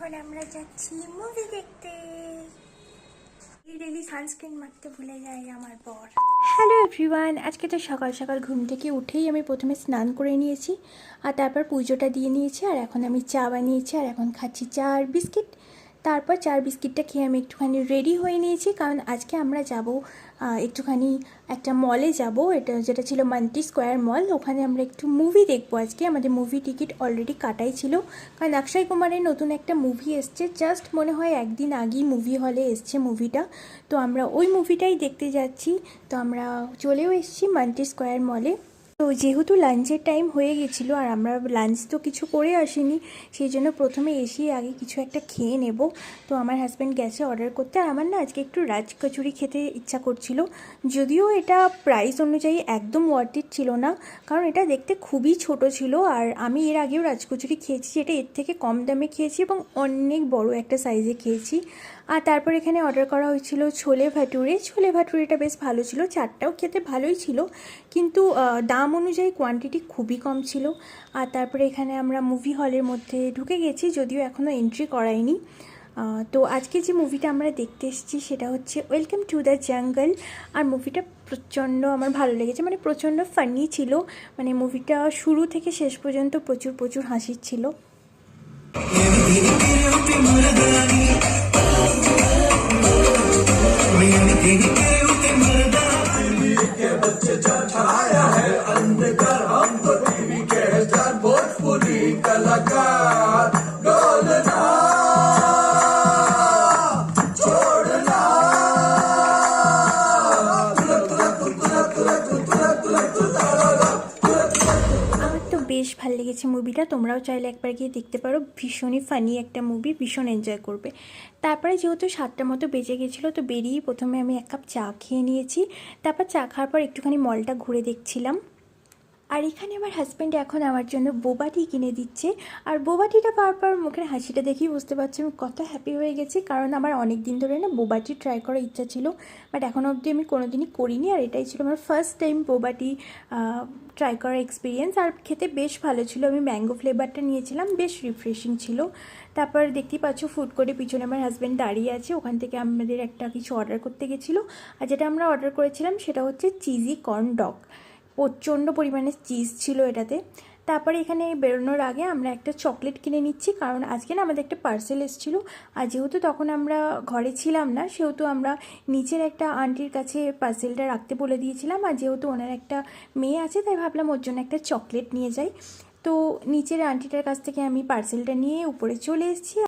এখন আমরা যাচ্ছি মুভি দেখতে। ডেলি সানস্ক্রিন মারতে ভুলে যাই আমার বর। হ্যালো এভরিওয়ান, আজকে তো সকাল সকাল ঘুম থেকে উঠেই আমি প্রথমে স্নান করে নিয়েছি আর তারপর পুজোটা দিয়ে নিয়েছি। আর এখন আমি চা বানিয়েছি আর এখন খাচ্ছি চা আর বিস্কিট। তারপর চার বিস্কিটটা খেয়ে আমি একটুখানি রেডি হয়ে নিয়েছি, কারণ আজকে আমরা যাব একটুখানি একটা মলে যাব, এটা যেটা ছিল মান্টি স্কোয়ার মল। ওখানে আমরা একটু মুভি দেখবো আজকে। আমাদের মুভি টিকিট অলরেডি কাটাই ছিল, কারণ অক্ষয় কুমারের নতুন একটা মুভি এসছে, জাস্ট মনে হয় একদিন আগেই মুভি হলে এসছে মুভিটা। তো আমরা ওই মুভিটাই দেখতে যাচ্ছি। তো আমরা চলেও এসেছি মান্টি স্কোয়ার মলে। তো যেহেতু লাঞ্চের টাইম হয়ে গেছিলো আর আমরা লাঞ্চ তো কিছু করে আসিনি, সেই জন্য প্রথমে এসেই আগে কিছু একটা খেয়ে নেব। তো আমার হাজব্যান্ড গেছে অর্ডার করতে, আর আমার না আজকে একটু রাজ কচুরি খেতে ইচ্ছা করছিল। যদিও এটা প্রাইস অনুযায়ী একদম ওয়ার্থ ইট ছিল না, কারণ এটা দেখতে খুবই ছোট ছিল। আর আমি এর আগেও রাজ কচুরি খেয়েছি, যেটা এর থেকে কম দামে খেয়েছি এবং অনেক বড় একটা সাইজে খেয়েছি। আর তারপর এখানে অর্ডার করা হয়েছিল ছোলে ভাটুরে। ছোলে ভাটুরেটা বেশ ভালো ছিল, চাটটাও খেতে ভালোই ছিল, কিন্তু দাম অনুযায়ী কোয়ান্টিটি খুবই কম ছিল। আর তারপরে এখানে আমরা মুভি হলের মধ্যে ঢুকে গেছি, যদিও এখনও এন্ট্রি করাইনি। তো আজকে যে মুভিটা আমরা দেখতে এসেছি সেটা হচ্ছে ওয়েলকাম টু দ্য জঙ্গল। আর মুভিটা প্রচণ্ড আমার ভালো লেগেছে, মানে প্রচণ্ড ফানি ছিল। মানে মুভিটা শুরু থেকে শেষ পর্যন্ত প্রচুর প্রচুর হাসির ছিল। বেশ ভালো লেগেছে মুভিটা, তোমরাও চাইলে একবার গিয়ে দেখতে পারো। ভীষণই ফানি একটা মুভি, ভীষণ এনজয় করবে। তারপরে যেহেতু 7টার মতো বেজে গেছিলো, তো বেরিয়ে প্রথমে আমি এক কাপ চা খেয়ে নিয়েছি। তারপর চা খাওয়ার পর একটুখানি মলটা ঘুরে দেখছিলাম। আর এখানে আমার হাজব্যান্ড এখন আমার জন্য বোবাটি কিনে দিচ্ছে। আর বোবাটিটা পাওয়ার পর মুখের হাসিটা দেখেই বুঝতে পারছি আমি কত হ্যাপি হয়ে গেছি, কারণ আমার অনেক দিন ধরে না বোবাটি ট্রাই করার ইচ্ছা ছিল, বাট এখনও অবধি আমি কোনোদিনই করিনি। আর এটাই ছিল আমার ফার্স্ট টাইম বোবাটি ট্রাই করার এক্সপিরিয়েন্স। আর খেতে বেশ ভালো ছিল, আমি ম্যাঙ্গো ফ্লেভারটা নিয়েছিলাম, বেশ রিফ্রেশিং ছিল। তারপর দেখতেই পাচ্ছ ফুড কোর্টে পিছনে আমার হাজব্যান্ড দাঁড়িয়ে আছে, ওখান থেকে আমাদের একটা কিছু অর্ডার করতে গেছিলো। আর যেটা আমরা অর্ডার করেছিলাম সেটা হচ্ছে চিজি কর্ন ডগ। প্রচণ্ড পরিমাণে চিজ ছিল এটাতে। তারপরে এখানে বেরোনোর আগে আমরা একটা চকলেট কিনে নিচ্ছি, কারণ আজকে না আমাদের একটা পার্সেল এসেছিলো। আর যেহেতু তখন আমরা ঘরে ছিলাম না, সেহেতু আমরা নিচের একটা আন্টির কাছে পার্সেলটা রাখতে বলে দিয়েছিলাম। আর যেহেতু ওনার একটা মেয়ে আছে, তাই ভাবলাম ওর জন্য একটা চকলেট নিয়ে যাই। তো নিচের আন্টিটার কাছ থেকে আমি পার্সেলটা নিয়ে উপরে চলে এসেছি।